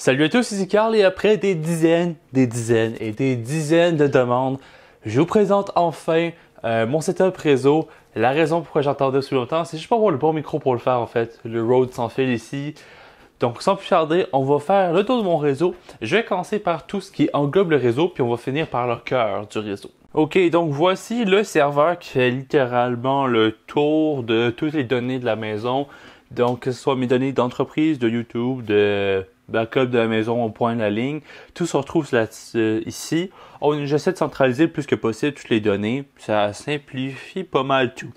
Salut à tous, ici Carl et après des dizaines et des dizaines de demandes, je vous présente enfin mon setup réseau. La raison pourquoi j'attendais aussi longtemps, c'est juste pour avoir le bon micro pour le faire en fait. Le Rode sans fil ici. Donc sans plus tarder, on va faire le tour de mon réseau. Je vais commencer par tout ce qui englobe le réseau, puis on va finir par le cœur du réseau. Ok, donc voici le serveur qui fait littéralement le tour de toutes les données de la maison. Donc que ce soit mes données d'entreprise, de YouTube, de backup de la maison au point de la ligne, tout se retrouve là, ici. J'essaie de centraliser le plus que possible toutes les données. Ça simplifie pas mal tout.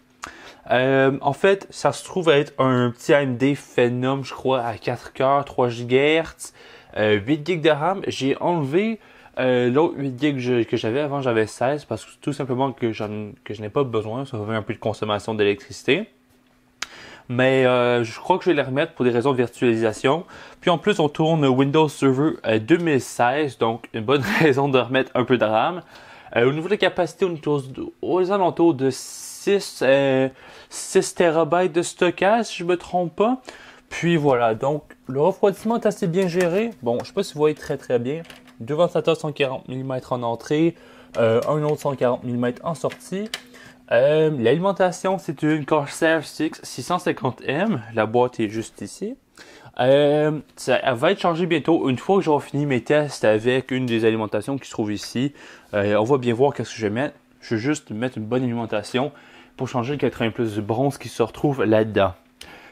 En fait, ça se trouve être un petit AMD Phenom, je crois, à 4 cœurs, 3 GHz, 8 GB de RAM. J'ai enlevé l'autre 8 GB que j'avais avant, j'avais 16 parce que tout simplement que je n'ai pas besoin. Ça fait un peu de consommation d'électricité. Mais je crois que je vais les remettre pour des raisons de virtualisation. Puis en plus, on tourne Windows Server 2016, donc une bonne raison de remettre un peu de RAM. Au niveau de la capacité, on est aux alentours de 6 TB de stockage, si je ne me trompe pas. Puis voilà, donc le refroidissement est assez bien géré. Bon, je ne sais pas si vous voyez très bien. Deux ventilateurs 140 mm en entrée, un autre 140 mm en sortie. L'alimentation, c'est une Corsair 650M. La boîte est juste ici. Elle va être chargée bientôt. Une fois que j'aurai fini mes tests avec une des alimentations qui se trouve ici, on va bien voir qu'est-ce que je vais mettre. Je vais juste mettre une bonne alimentation pour changer le 80 plus de bronze qui se retrouve là-dedans.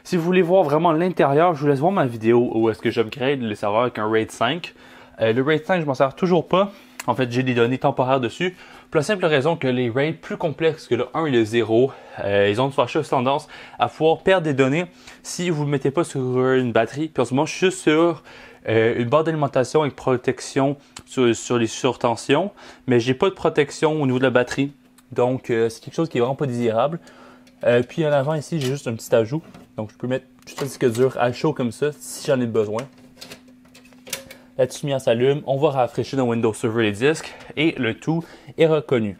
Si vous voulez voir vraiment l'intérieur, je vous laisse voir ma vidéo où est-ce que j'upgrade le serveur avec un RAID 5. Le RAID 5, je m'en sers toujours pas. En fait, j'ai des données temporaires dessus. Pour la simple raison que les RAID plus complexes que le 1 et le 0, ils ont une fâcheuse tendance à pouvoir perdre des données si vous ne le mettez pas sur une batterie. Puis en ce moment, je suis sur une barre d'alimentation avec protection sur les surtensions, mais j'ai pas de protection au niveau de la batterie. Donc, c'est quelque chose qui est vraiment pas désirable. Puis en avant ici, j'ai juste un petit ajout. Donc, je peux mettre juste un disque dur à chaud comme ça si j'en ai besoin. La lumière s'allume, on va rafraîchir dans Windows Server les disques et le tout est reconnu.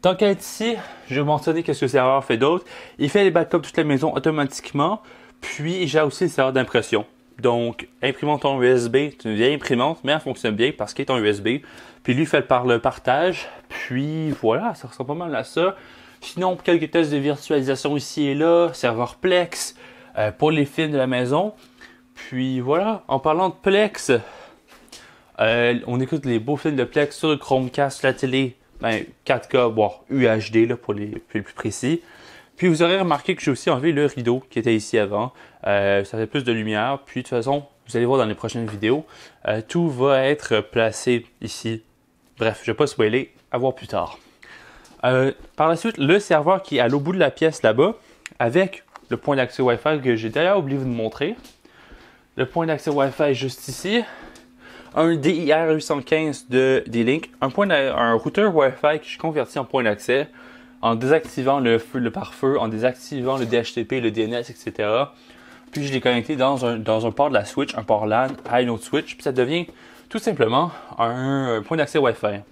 Tant qu'à être ici, je vais mentionner qu'est-ce que le serveur fait d'autre. Il fait les backups de toute la maison automatiquement, puis j'ai aussi le serveur d'impression. Donc, imprimante en USB, c'est une vieille imprimante, mais elle fonctionne bien parce qu'elle est en USB. Puis lui fait par le partage, puis voilà, ça ressemble pas mal à ça. Sinon, quelques tests de virtualisation ici et là, serveur Plex pour les films de la maison. Puis voilà, en parlant de Plex, on écoute les beaux films de Plex sur le Chromecast, la télé, 4K, voire UHD là, pour les plus précis. Puis vous aurez remarqué que j'ai aussi enlevé le rideau qui était ici avant. Ça fait plus de lumière. Puis de toute façon, vous allez voir dans les prochaines vidéos, tout va être placé ici. Bref, je ne vais pas spoiler, à voir plus tard. Par la suite, le serveur qui est à l'autre bout de la pièce là-bas, avec le point d'accès Wi-Fi que j'ai d'ailleurs oublié de vous montrer. Le point d'accès Wi-Fi est juste ici. Un DIR 815 de D-Link, un routeur Wi-Fi que j'ai converti en point d'accès en désactivant le pare-feu, en désactivant le DHCP, le DNS, etc. Puis je l'ai connecté dans un port de la Switch, un port LAN à une autre Switch, puis ça devient tout simplement un point d'accès Wi-Fi.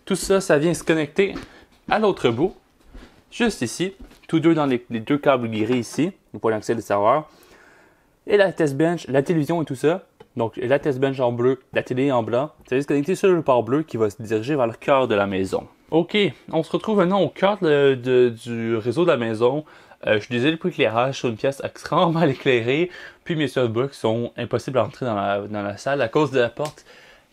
Tout ça, ça vient se connecter à l'autre bout, juste ici, tous deux dans les deux câbles gris ici, le point d'accès du serveur, et la test bench, la télévision et tout ça. Donc, la test bench en bleu, la télé en blanc. Ça va se connecter sur le port bleu qui va se diriger vers le cœur de la maison. Ok, on se retrouve maintenant au cœur du réseau de la maison. Je suis désolé pour l'éclairage sur une pièce extrêmement mal éclairée. Puis mes softbooks sont impossibles à entrer dans la salle à cause de la porte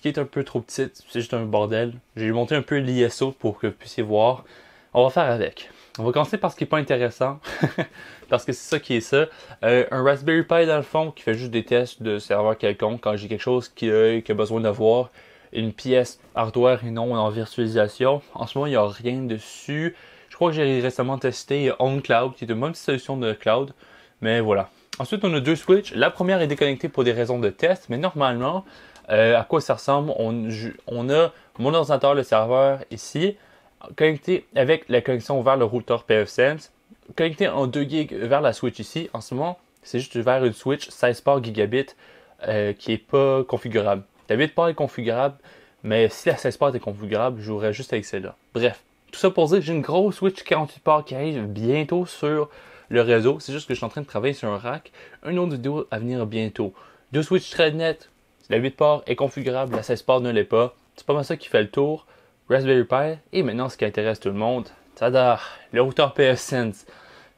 qui est un peu trop petite. C'est juste un bordel. J'ai monté un peu l'ISO pour que vous puissiez voir. On va faire avec. On va commencer par ce qui n'est pas intéressant, parce que c'est ça qui est ça. Un Raspberry Pi dans le fond qui fait juste des tests de serveur quelconque quand j'ai quelque chose qui a besoin d'avoir une pièce hardware et non en virtualisation. En ce moment, il n'y a rien dessus. Je crois que j'ai récemment testé OnCloud, qui est une bonne solution de cloud, mais voilà. Ensuite, on a deux switches. La première est déconnectée pour des raisons de test, mais normalement, à quoi ça ressemble? On a mon ordinateur, le serveur ici, connecté avec la connexion vers le routeur pfSense, connecté en 2 GB vers la switch ici. En ce moment, c'est juste vers une switch 16 ports gigabit qui n'est pas configurable. La 8 ports est configurable, mais si la 16 ports est configurable, je jouerais juste avec celle-là. Bref, tout ça pour dire que j'ai une grosse switch 48 ports qui arrive bientôt sur le réseau. C'est juste que je suis en train de travailler sur un rack. Une autre vidéo à venir bientôt. Deux switches Threadnet La 8 ports est configurable, la 16 ports ne l'est pas. C'est pas mal ça qui fait le tour. Raspberry Pi. Et maintenant, ce qui intéresse tout le monde, tada, le routeur pfSense.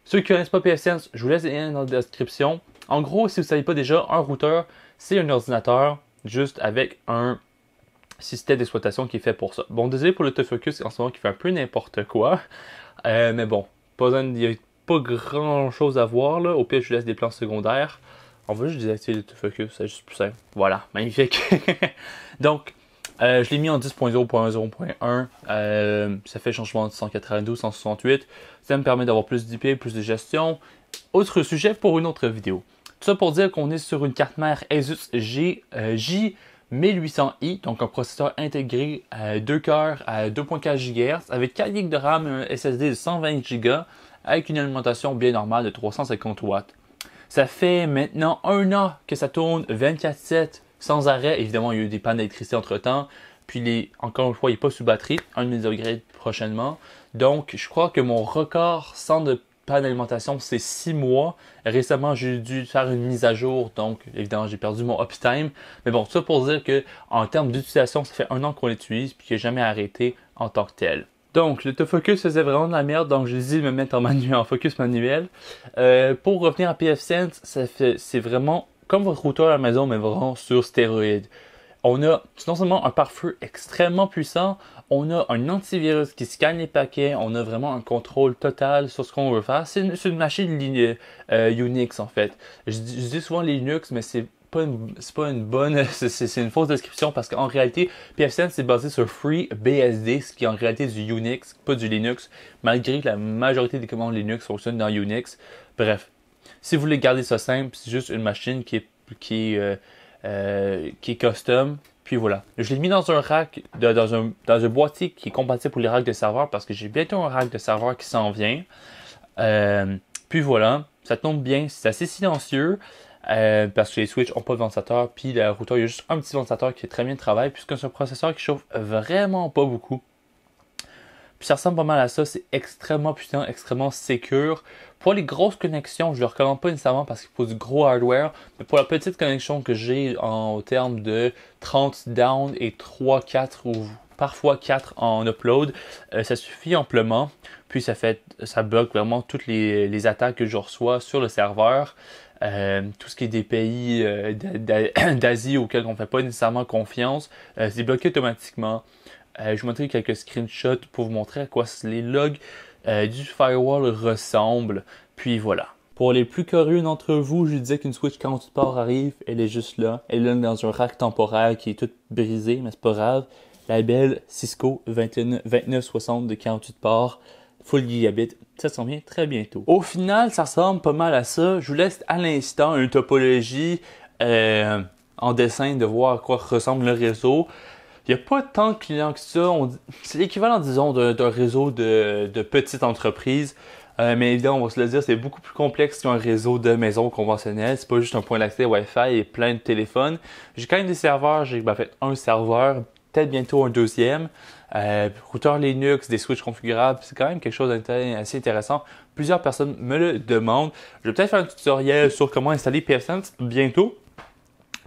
Ceux qui ne connaissent pas pfSense, je vous laisse les liens dans la description. En gros, si vous ne savez pas déjà, un routeur, c'est un ordinateur juste avec un système d'exploitation qui est fait pour ça. Bon, désolé pour l'autofocus en ce moment qui fait un peu n'importe quoi. Mais bon, il n'y a pas grand chose à voir là. Au pire, je vous laisse des plans secondaires. On va juste désactiver l'autofocus, c'est juste plus simple. Voilà, magnifique. Donc, je l'ai mis en 10.0.0.1. Ça fait changement de 192, 168. Ça me permet d'avoir plus d'IP, plus de gestion. Autre sujet pour une autre vidéo. Tout ça pour dire qu'on est sur une carte mère Asus J1800i, donc un processeur intégré à 2 cœurs à 2.4 GHz avec 4 GB de RAM et un SSD de 120 Go avec une alimentation bien normale de 350 watts. Ça fait maintenant 1 an que ça tourne 24/7 sans arrêt. Évidemment, il y a eu des pannes d'électricité entre temps. Puis, encore une fois, il n'est pas sous batterie. Un de mes upgrades prochainement. Donc, je crois que mon record sans de panne d'alimentation, c'est 6 mois. Récemment, j'ai dû faire une mise à jour. Donc, évidemment, j'ai perdu mon uptime. Mais bon, tout ça pour dire que en termes d'utilisation, ça fait 1 an qu'on l'utilise puis qu'il n'a jamais arrêté en tant que tel. Donc, l'autofocus faisait vraiment de la merde, donc j'ai décidé de me mettre en focus manuel. Pour revenir à pfSense, c'est vraiment comme votre routeur à la maison, mais vraiment sur stéroïdes. On a non seulement un pare-feu extrêmement puissant, on a un antivirus qui scanne les paquets, on a vraiment un contrôle total sur ce qu'on veut faire. C'est une machine Unix en fait. Je dis souvent Linux, mais c'est pas une bonne, c'est une fausse description parce qu'en réalité, pfSense c'est basé sur FreeBSD, ce qui est en réalité du Unix, pas du Linux, malgré que la majorité des commandes Linux fonctionnent dans Unix. Bref, si vous voulez garder ça simple, c'est juste une machine qui est custom. Puis voilà, je l'ai mis dans un rack, dans un boîtier qui est compatible pour les racks de serveurs parce que j'ai bientôt un rack de serveurs qui s'en vient. Puis voilà, ça tombe bien, c'est assez silencieux. Parce que les switches n'ont pas de ventilateur, puis le routeur, il y a juste un petit ventilateur qui fait très bien le travail, puisque c'est un processeur qui chauffe vraiment pas beaucoup. Puis ça ressemble pas mal à ça, c'est extrêmement puissant, extrêmement sécure. Pour les grosses connexions, je ne le recommande pas nécessairement parce qu'il faut du gros hardware, mais pour la petite connexion que j'ai en termes de 30 down et 3, 4 ou parfois 4 en upload, ça suffit amplement. Puis ça bloque vraiment toutes les attaques que je reçois sur le serveur. Tout ce qui est des pays d'Asie auxquels on ne fait pas nécessairement confiance, c'est bloqué automatiquement. Je vais vous montrer quelques screenshots pour vous montrer à quoi les logs du firewall ressemblent. Puis voilà. Pour les plus curieux d'entre vous, je disais qu'une Switch 48 ports arrive, elle est juste là. Elle est là dans un rack temporaire qui est toute brisée, mais c'est pas grave. La belle Cisco 2960 de 48 ports. Full gigabit, ça s'en vient très bientôt. Au final, ça ressemble pas mal à ça. Je vous laisse à l'instant une topologie en dessin de voir à quoi ressemble le réseau. Il n'y a pas tant de clients que ça. C'est l'équivalent, disons, d'un réseau de petites entreprises. Mais évidemment, on va se le dire, c'est beaucoup plus complexe qu'un réseau de maison conventionnel. C'est pas juste un point d'accès Wi-Fi et plein de téléphones. J'ai quand même des serveurs. J'ai fait un serveur, peut-être bientôt un deuxième. Routeur Linux, des switches configurables, c'est quand même quelque chose d'assez intéressant. Plusieurs personnes me le demandent. Je vais peut-être faire un tutoriel sur comment installer pfSense bientôt.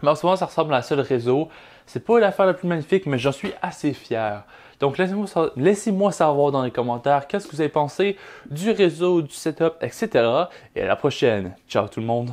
Mais en ce moment, ça ressemble à un seul réseau. C'est pas l'affaire la plus magnifique, mais j'en suis assez fier. Donc, laissez-moi savoir dans les commentaires qu'est-ce que vous avez pensé du réseau, du setup, etc. Et à la prochaine. Ciao tout le monde.